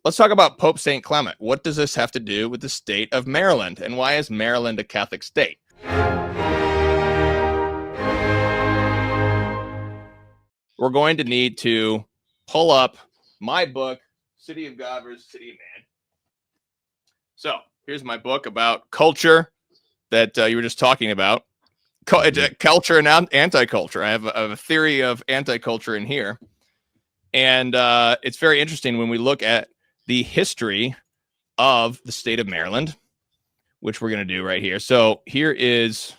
let's talk about Pope St. Clement. What does this have to do with the state of Maryland, and why is Maryland a Catholic state? We're going to need to pull up my book, City of God versus City of Man. So here's my book about culture that you were just talking about. Culture and anti-culture. I have a theory of anti-culture in here. And it's very interesting when we look at the history of the state of Maryland, which we're going to do right here. So here is,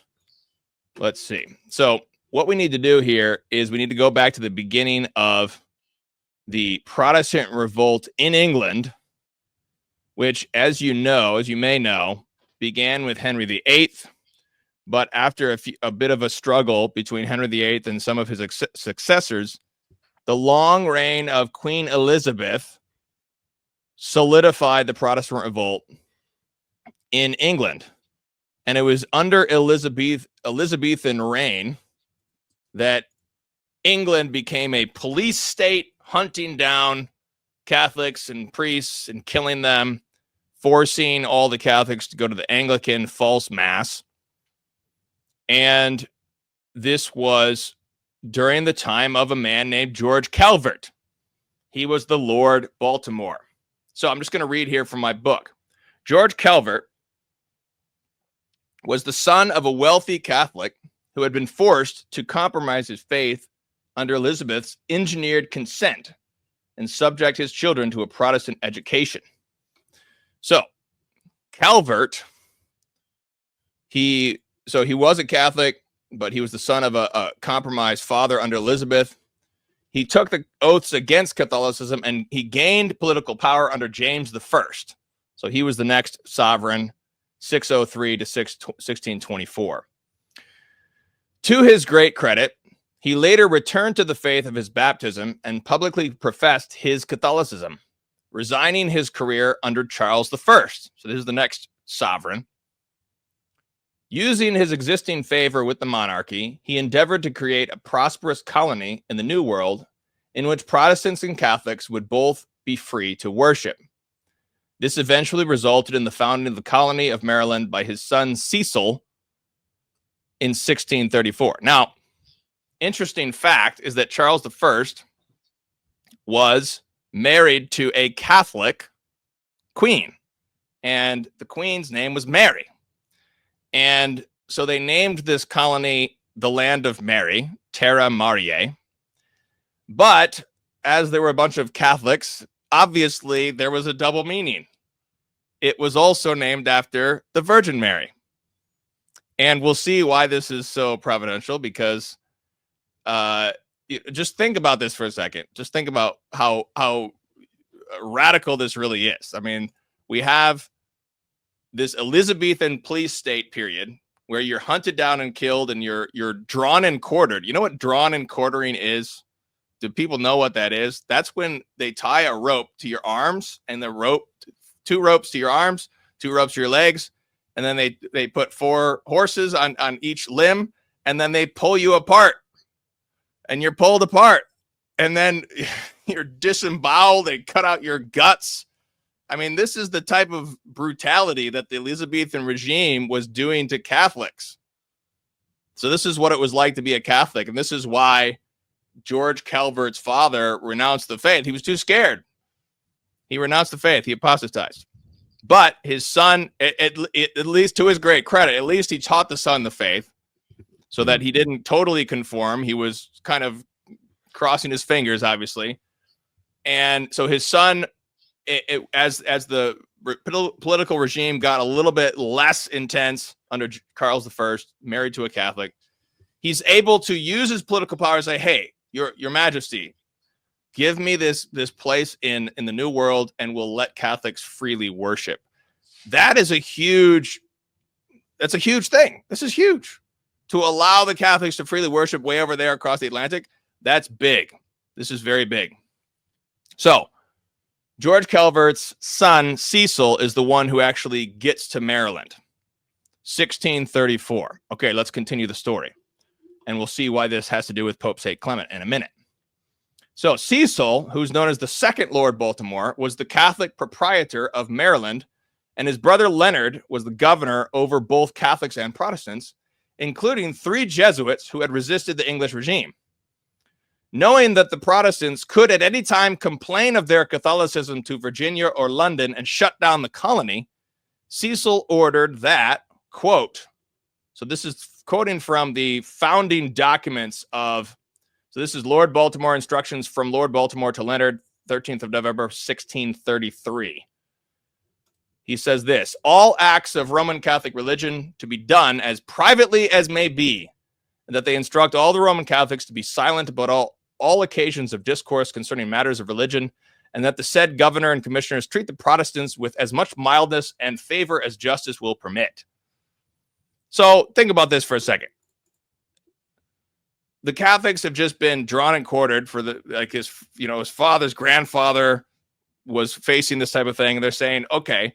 let's see. So what we need to do here is we need to go back to the beginning of the Protestant revolt in England, which, as you may know, began with Henry VIII. But after a bit of a struggle between Henry VIII and some of his successors, the long reign of Queen Elizabeth solidified the Protestant revolt in England. And it was under Elizabethan reign that England became a police state, hunting down Catholics and priests and killing them, forcing all the Catholics to go to the Anglican false mass. And this was during the time of a man named George Calvert. He was the Lord Baltimore. So I'm just going to read here from my book. George Calvert was the son of a wealthy Catholic who had been forced to compromise his faith under Elizabeth's engineered consent and subject his children to a Protestant education. So Calvert, he was a Catholic, but he was the son of a compromised father under Elizabeth. He took the oaths against Catholicism, and he gained political power under James I. So he was the next sovereign, 603 to 1624. To his great credit, he later returned to the faith of his baptism and publicly professed his Catholicism, resigning his career under Charles I. So this is the next sovereign. Using his existing favor with the monarchy, he endeavored to create a prosperous colony in the New World in which Protestants and Catholics would both be free to worship. This eventually resulted in the founding of the colony of Maryland by his son Cecil in 1634. Now, interesting fact is that Charles I was married to a Catholic queen, and the queen's name was Mary. And so they named this colony the Land of Mary, Terra Mariae. But as there were a bunch of Catholics, obviously there was a double meaning. It was also named after the Virgin Mary. And we'll see why this is so providential, because just think about this for a second. Just think about how radical this really is. I mean, we have this Elizabethan police state period where you're hunted down and killed, and you're drawn and quartered. You know what drawn and quartering is? Do people know what that is? That's when they tie a rope to your arms, and the rope, 2 ropes to your arms, 2 ropes to your legs, and then they put 4 horses on each limb, and then they pull you apart, and you're pulled apart, and then you're disemboweled. They cut out your guts. I mean, this is the type of brutality that the Elizabethan regime was doing to Catholics. So this is what it was like to be a Catholic. And this is why George Calvert's father renounced the faith. He was too scared. He renounced the faith. He apostatized. But his son, at least to his great credit, at least he taught the son the faith so that he didn't totally conform. He was kind of crossing his fingers, obviously. And so his son, as the political regime got a little bit less intense under Charles I, married to a Catholic, he's able to use his political power and say, hey, your majesty, give me this place in the New World, and we'll let Catholics freely worship. That's a huge thing. This is huge. To allow the Catholics to freely worship way over there across the Atlantic, that's big. This is very big. So George Calvert's son, Cecil, is the one who actually gets to Maryland. 1634. Okay, let's continue the story. And we'll see why this has to do with Pope St. Clement in a minute. So Cecil, who's known as the second Lord Baltimore, was the Catholic proprietor of Maryland, and his brother Leonard was the governor over both Catholics and Protestants, including 3 Jesuits who had resisted the English regime. Knowing that the Protestants could at any time complain of their Catholicism to Virginia or London and shut down the colony, Cecil ordered that, quote, so this is quoting from the founding documents of, so this is Lord Baltimore instructions from Lord Baltimore to Leonard, 13th of November, 1633. He says this: all acts of Roman Catholic religion to be done as privately as may be, and that they instruct all the Roman Catholics to be silent about all occasions of discourse concerning matters of religion, and that the said governor and commissioners treat the Protestants with as much mildness and favor as justice will permit. So think about this for a second. The Catholics have just been drawn and quartered for his father's grandfather was facing this type of thing. And they're saying, okay,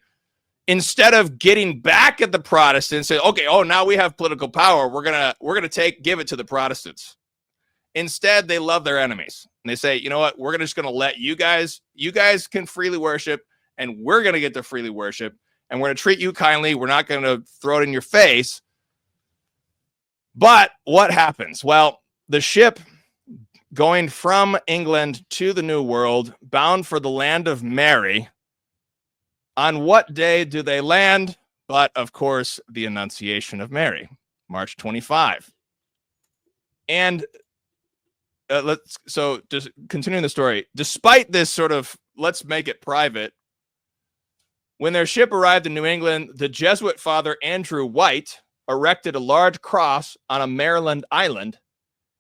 instead of getting back at the Protestants, say, okay, oh, now we have political power. We're going to give it to the Protestants. Instead, they love their enemies. And they say, you know what? We're just going to let you guys can freely worship, and we're going to get to freely worship, and we're going to treat you kindly. We're not going to throw it in your face. But what happens? Well, the ship going from England to the New World, bound for the land of Mary, on what day do they land? But, of course, the Annunciation of Mary, March 25. And just continuing the story, despite this sort of let's make it private, when their ship arrived in New England, the Jesuit father Andrew White erected a large cross on a Maryland island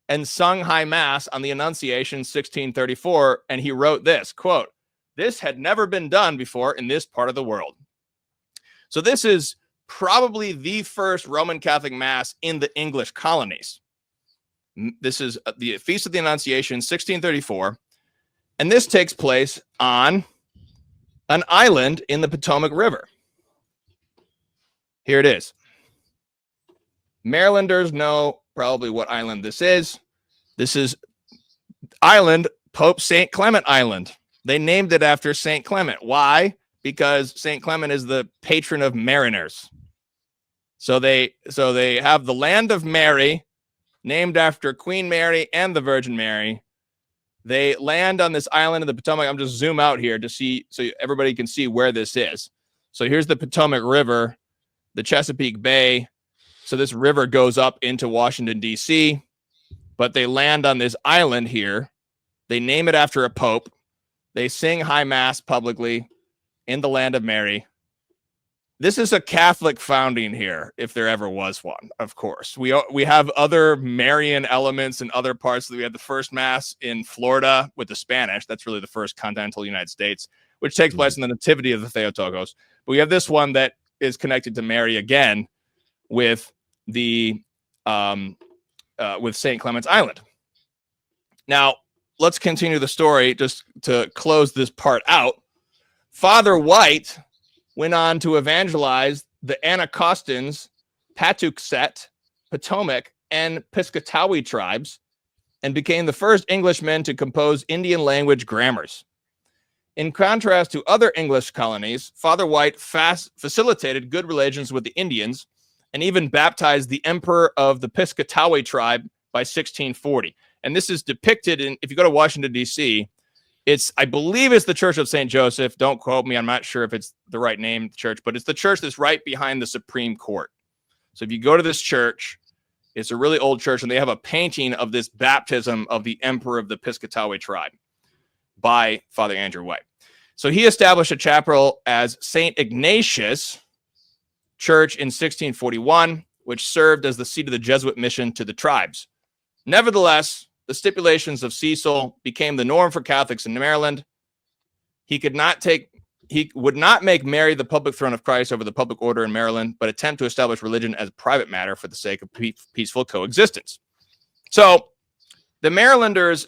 and sung high mass on the Annunciation 1634. And he wrote this, quote, this had never been done before in this part of the world. So this is probably the first Roman Catholic mass in the English colonies. This is the Feast of the Annunciation, 1634. And this takes place on an island in the Potomac River. Here it is. Marylanders know probably what island this is. This is island Pope St. Clement Island. They named it after St. Clement. Why? Because St. Clement is the patron of mariners. So they have the land of Mary, named after Queen Mary and the Virgin Mary. They land on this island of the Potomac. I'm just zoom out here to see so everybody can see where this is. So here's the Potomac River, the Chesapeake Bay. So this river goes up into Washington, D.C., but they land on this island here. They name it after a pope. They sing high mass publicly in the land of Mary. This is a Catholic founding here, if there ever was one, of course. We have other Marian elements in other parts. We had the first mass in Florida with the Spanish. That's really the first continental United States, which takes place in the Nativity of the Theotokos. But we have this one that is connected to Mary again with the with St. Clement's Island. Now, let's continue the story just to close this part out. Father White went on to evangelize the Anacostans, Patuxet, Potomac, and Piscataway tribes, and became the first Englishman to compose Indian language grammars. In contrast to other English colonies, Father White facilitated good relations with the Indians and even baptized the emperor of the Piscataway tribe by 1640. And this is depicted in, if you go to Washington, D.C., I believe it's the Church of St. Joseph. Don't quote me. I'm not sure if it's the right name, church, but it's the church that's right behind the Supreme Court. So if you go to this church, it's a really old church, and they have a painting of this baptism of the emperor of the Piscataway tribe by Father Andrew White. So he established a chapel as St. Ignatius Church in 1641, which served as the seat of the Jesuit mission to the tribes. Nevertheless, the stipulations of Cecil became the norm for Catholics in Maryland. He would not make Mary the public throne of Christ over the public order in Maryland, but attempt to establish religion as a private matter for the sake of peaceful coexistence. So the Marylander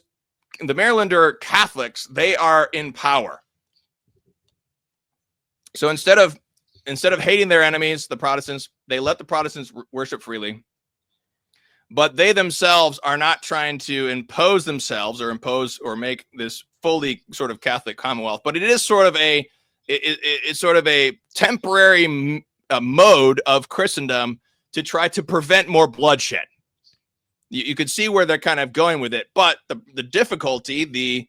Catholics, they are in power. So instead of hating their enemies, the Protestants, they let the Protestants worship freely. but they themselves are not trying to impose themselves or make this fully sort of Catholic commonwealth. But it is sort of it's sort of a temporary mode of Christendom to try to prevent more bloodshed. You can see where they're kind of going with it, but the difficulty,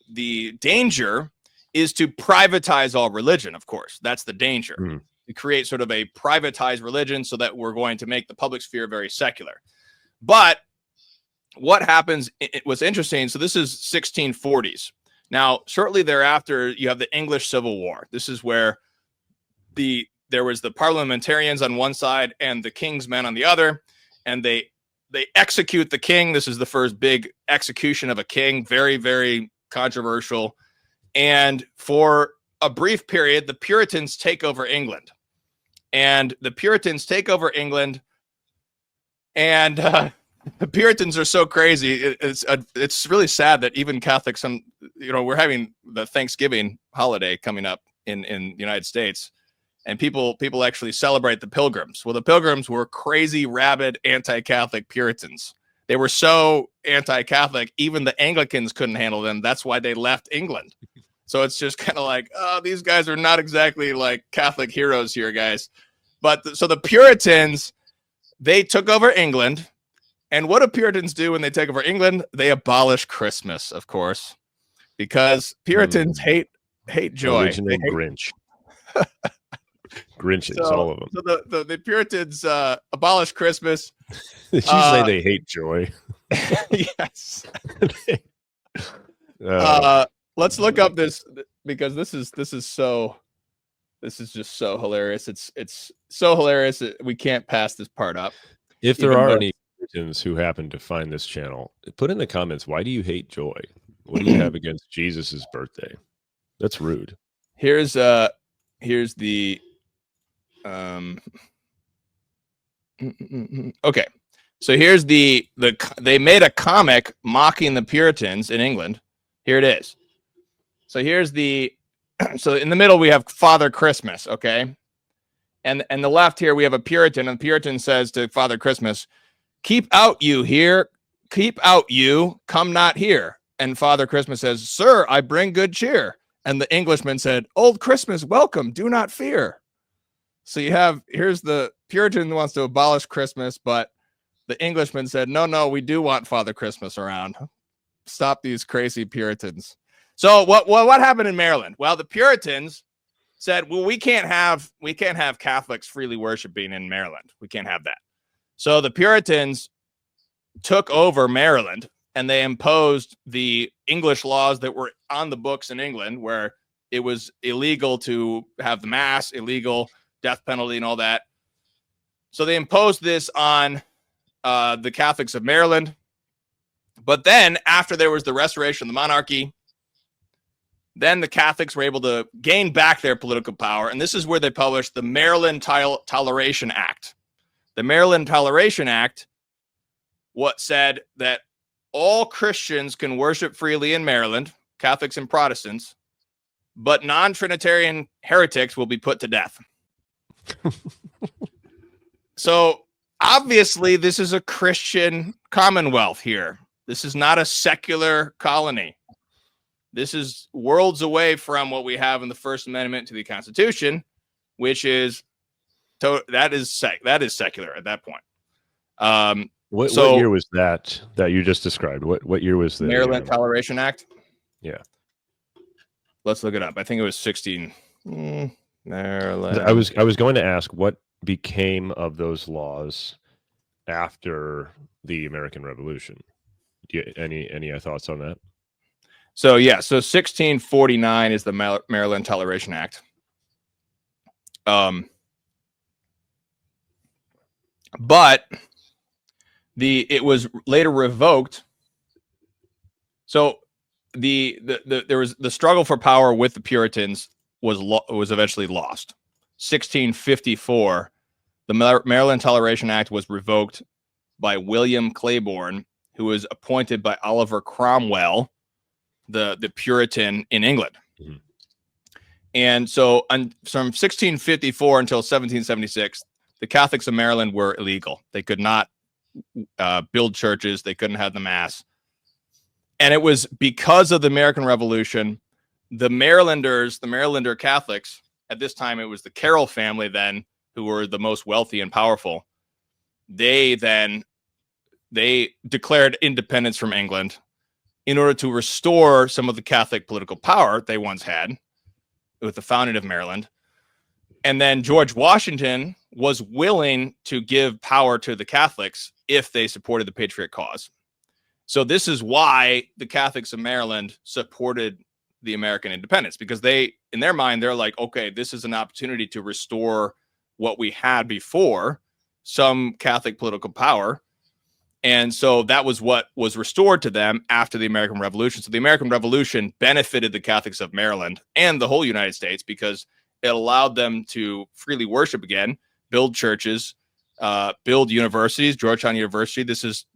the danger is to privatize all religion. Of course, that's the danger. To create sort of a privatized religion so that we're going to make the public sphere very secular. But what happens, it was interesting. So this is 1640s. Now, shortly thereafter, you have the English Civil War. This is where there was the parliamentarians on one side and the king's men on the other, and they execute the king. This is the first big execution of a king. Very, very controversial. And for a brief period, the Puritans take over England. And the Puritans take over England, and the Puritans are so crazy. It's really sad that even Catholics, we're having the Thanksgiving holiday coming up in the United States, and people actually celebrate the Pilgrims. Well, the Pilgrims were crazy, rabid, anti-Catholic Puritans. They were so anti-Catholic, even the Anglicans couldn't handle them. That's why they left England. So it's just kind of like, oh, these guys are not exactly like Catholic heroes here, guys. But so the Puritans, they took over England. And what do Puritans do when they take over England? They abolish Christmas, of course, because Puritans hate joy. Original Grinch. Grinches, all of them. So the Puritans abolish Christmas. Did you say they hate joy? Yes. Let's look up this, because this is just so hilarious. It's so hilarious that we can't pass this part up. If there are any Puritans who happen to find this channel, put in the comments, why do you hate joy? What do you have against Jesus's birthday? That's rude. Here's the okay. So here's they made a comic mocking the Puritans in England. Here it is. So here's so in the middle we have Father Christmas, okay? And the left here we have a Puritan, and the Puritan says to Father Christmas, "Keep out you here, keep out you, come not here." And Father Christmas says, "Sir, I bring good cheer." And the Englishman said, "Old Christmas, welcome, do not fear." So here's the Puritan who wants to abolish Christmas, but the Englishman said, no, we do want Father Christmas around. Stop these crazy Puritans. So what happened in Maryland? Well, the Puritans said, well, we can't have Catholics freely worshiping in Maryland. We can't have that. So the Puritans took over Maryland, and they imposed the English laws that were on the books in England, where it was illegal to have the mass, illegal, death penalty, and all that. So they imposed this on the Catholics of Maryland. But then, after there was the restoration of the monarchy, then the Catholics were able to gain back their political power. And this is where they published the Maryland Toleration Act. The Maryland Toleration Act said that all Christians can worship freely in Maryland, Catholics and Protestants, but non-Trinitarian heretics will be put to death. So obviously this is a Christian commonwealth here. This is not a secular colony. This is worlds away from what we have in the First Amendment to the Constitution, which is that is secular at that point. What year was that you just described? What year was the Maryland Toleration Act? Yeah, let's look it up. I think it was 16. Maryland. I was going to ask what became of those laws after the American Revolution. Do you, any thoughts on that? So 1649 is the Maryland Toleration Act. But it was later revoked. So there was the struggle for power with the Puritans was eventually lost. 1654, the Maryland Toleration Act was revoked by William Claiborne, who was appointed by Oliver Cromwell, the Puritan in England. Mm-hmm. And so from 1654 until 1776, the Catholics of Maryland were illegal. They could not build churches. They couldn't have the mass. And it was because of the American Revolution, the Marylander Catholics, at this time, it was the Carroll family then, who were the most wealthy and powerful. They declared independence from England in order to restore some of the Catholic political power they once had with the founding of Maryland. And then George Washington was willing to give power to the Catholics if they supported the Patriot cause. So this is why the Catholics of Maryland supported the American independence, because they, in their mind, they're like, okay, this is an opportunity to restore what we had before, some Catholic political power. And so that was what was restored to them after the American Revolution. So the American Revolution benefited the Catholics of Maryland and the whole United States because it allowed them to freely worship again, build churches, build universities. Georgetown University,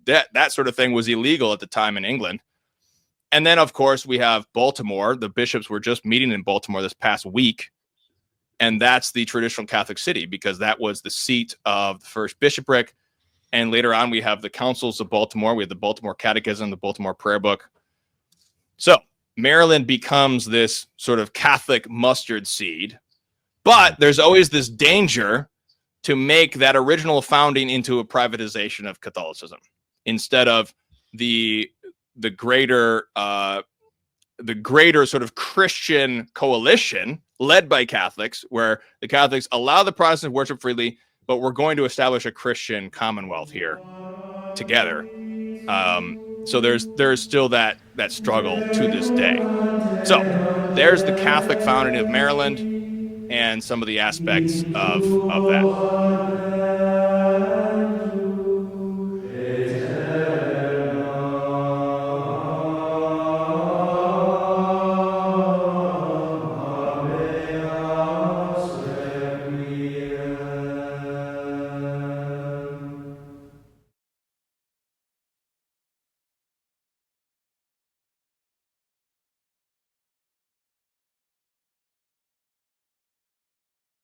that sort of thing was illegal at the time in England. And then, of course, we have Baltimore. The bishops were just meeting in Baltimore this past week. And that's the traditional Catholic city because that was the seat of the first bishopric. And later on, we have the councils of Baltimore. We have the Baltimore Catechism, the Baltimore Prayer Book. So Maryland becomes this sort of Catholic mustard seed. But there's always this danger to make that original founding into a privatization of Catholicism instead of the greater sort of Christian coalition led by Catholics, where the Catholics allow the Protestants to worship freely, but we're going to establish a Christian commonwealth here together. So there's still that struggle to this day. So there's the Catholic founding of Maryland and some of the aspects of that.